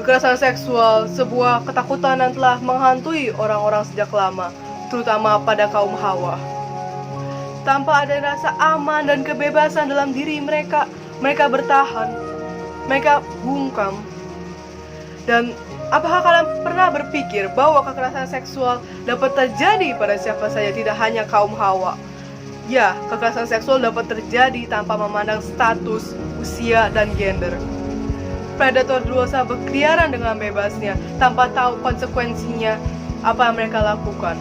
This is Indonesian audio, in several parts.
Kekerasan seksual, sebuah ketakutan yang telah menghantui orang-orang sejak lama, terutama pada kaum Hawa. Tanpa ada rasa aman dan kebebasan dalam diri mereka bertahan, mereka bungkam. Dan apakah kalian pernah berpikir bahwa kekerasan seksual dapat terjadi pada siapa saja, tidak hanya kaum Hawa? Ya, kekerasan seksual dapat terjadi tanpa memandang status, usia, dan gender. Predator dosa berkeliaran dengan bebasnya tanpa tahu konsekuensinya apa yang mereka lakukan.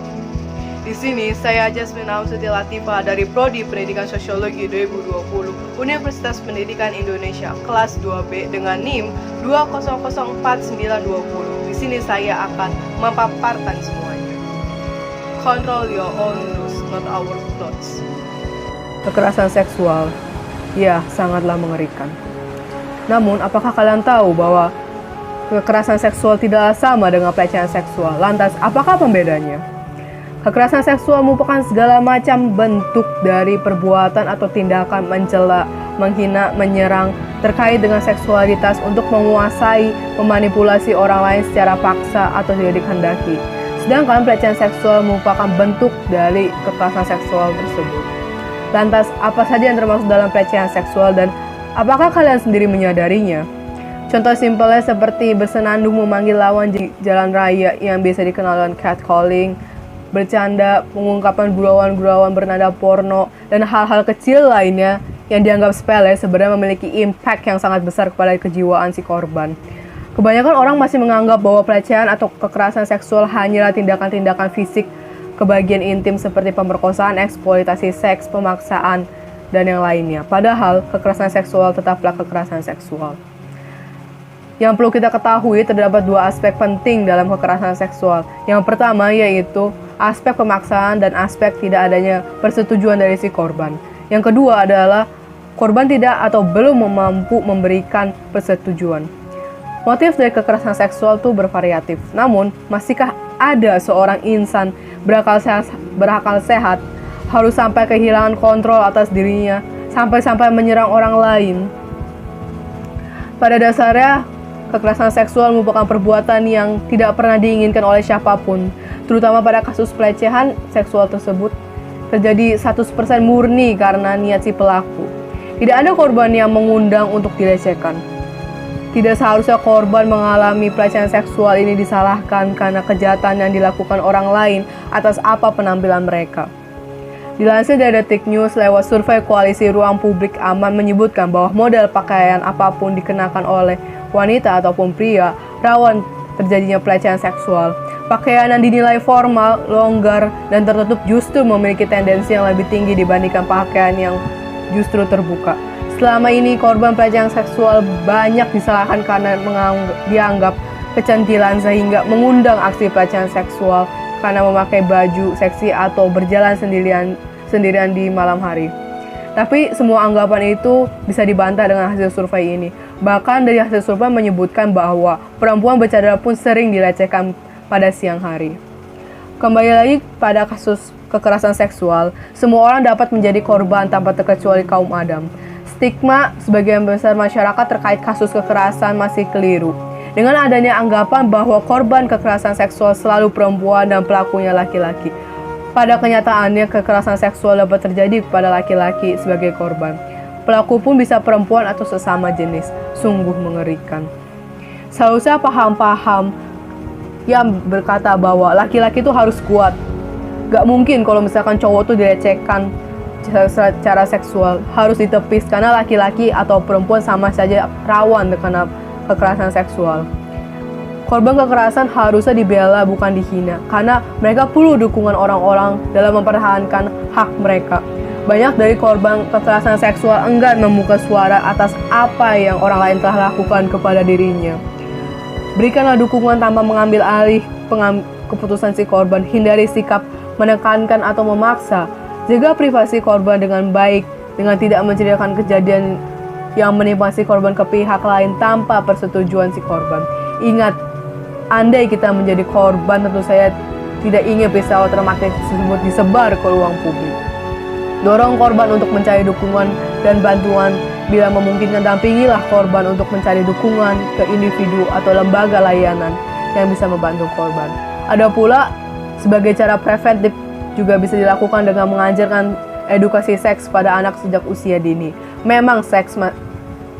Di sini saya Jasmine Ausuti Latifah dari Prodi Pendidikan Sosiologi 2020 Universitas Pendidikan Indonesia kelas 2B dengan NIM 2004920. Di sini saya akan memaparkan semuanya. Control your own news, not our thoughts. Kekerasan seksual, ya, sangatlah mengerikan. Namun, apakah kalian tahu bahwa kekerasan seksual tidaklah sama dengan pelecehan seksual? Lantas, apakah pembedanya? Kekerasan seksual merupakan segala macam bentuk dari perbuatan atau tindakan mencela, menghina, menyerang terkait dengan seksualitas untuk menguasai, memanipulasi orang lain secara paksa atau tidak dikehendaki. Sedangkan pelecehan seksual merupakan bentuk dari kekerasan seksual tersebut. Lantas, apa saja yang termasuk dalam pelecehan seksual dan apakah kalian sendiri menyadarinya? Contoh simpelnya seperti bersenandung memanggil lawan di jalan raya yang biasa dikenal dengan catcalling, bercanda, mengungkapkan gurauan-gurauan bernada porno, dan hal-hal kecil lainnya yang dianggap sepele sebenarnya memiliki impact yang sangat besar kepada kejiwaan si korban. Kebanyakan orang masih menganggap bahwa pelecehan atau kekerasan seksual hanyalah tindakan-tindakan fisik ke bagian intim seperti pemerkosaan, eksploitasi seks, pemaksaan, dan yang lainnya. Padahal, kekerasan seksual tetaplah kekerasan seksual. Yang perlu kita ketahui, terdapat dua aspek penting dalam kekerasan seksual. Yang pertama yaitu aspek pemaksaan dan aspek tidak adanya persetujuan dari si korban. Yang kedua adalah korban tidak atau belum mampu memberikan persetujuan. Motif dari kekerasan seksual itu bervariatif. Namun, masihkah ada seorang insan berakal sehat harus sampai kehilangan kontrol atas dirinya, sampai-sampai menyerang orang lain? Pada dasarnya, kekerasan seksual merupakan perbuatan yang tidak pernah diinginkan oleh siapapun, terutama pada kasus pelecehan seksual tersebut terjadi 100% murni karena niat si pelaku. Tidak ada korban yang mengundang untuk dilecehkan. Tidak seharusnya korban mengalami pelecehan seksual ini disalahkan karena kejahatan yang dilakukan orang lain atas apa penampilan mereka. Dilansir dari Detik News lewat survei Koalisi Ruang Publik Aman menyebutkan bahwa model pakaian apapun dikenakan oleh wanita ataupun pria rawan terjadinya pelecehan seksual. Pakaian yang dinilai formal, longgar, dan tertutup justru memiliki tendensi yang lebih tinggi dibandingkan pakaian yang justru terbuka. Selama ini korban pelecehan seksual banyak disalahkan karena dianggap kecantilan sehingga mengundang aksi pelecehan seksual karena memakai baju seksi atau berjalan sendirian di malam hari. Tapi semua anggapan itu bisa dibantah dengan hasil survei ini. Bahkan dari hasil survei menyebutkan bahwa perempuan bercadar pun sering dilecehkan pada siang hari. Kembali lagi pada kasus kekerasan seksual, semua orang dapat menjadi korban tanpa terkecuali kaum Adam. Stigma sebagian besar masyarakat terkait kasus kekerasan masih keliru. Dengan adanya anggapan bahwa korban kekerasan seksual selalu perempuan dan pelakunya laki-laki. Pada kenyataannya, kekerasan seksual dapat terjadi kepada laki-laki sebagai korban. Pelaku pun bisa perempuan atau sesama jenis. Sungguh mengerikan. Seharusnya paham-paham yang berkata bahwa laki-laki itu harus kuat. Gak mungkin kalau misalkan cowok tuh dilecehkan secara seksual, harus ditepis karena laki-laki atau perempuan sama saja rawan terkena kekerasan seksual. Korban kekerasan harusnya dibela bukan dihina, karena mereka perlu dukungan orang-orang dalam mempertahankan hak mereka. Banyak dari korban kekerasan seksual enggan membuka suara atas apa yang orang lain telah lakukan kepada dirinya. Berikanlah dukungan tanpa mengambil alih keputusan si korban. Hindari sikap menekankan atau memaksa. Jaga privasi korban dengan baik, dengan tidak menceritakan kejadian yang menimpa si korban ke pihak lain tanpa persetujuan si korban. Ingat, andai kita menjadi korban, tentu saya tidak ingin peristiwa traumatis tersebut disebar ke ruang publik. Dorong korban untuk mencari dukungan dan bantuan Bila memungkinkan, dampingilah korban untuk mencari dukungan ke individu atau lembaga layanan yang bisa membantu korban. Ada pula, sebagai cara preventif, juga bisa dilakukan dengan mengajarkan edukasi seks pada anak sejak usia dini. Memang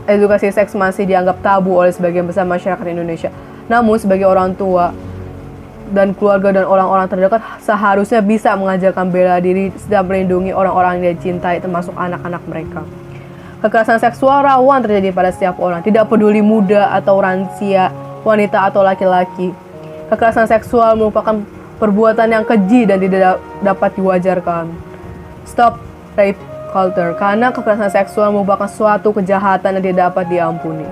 edukasi seks masih dianggap tabu oleh sebagian besar masyarakat Indonesia. Namun sebagai orang tua dan keluarga dan orang-orang terdekat seharusnya bisa mengajarkan bela diri dan melindungi orang-orang yang dicintai, termasuk anak-anak mereka. Kekerasan seksual rawan terjadi pada setiap orang, tidak peduli muda atau lansia, wanita atau laki-laki. Kekerasan seksual merupakan perbuatan yang keji dan tidak dapat diwajarkan. Stop rape culture, karena kekerasan seksual merupakan suatu kejahatan yang tidak dapat diampuni.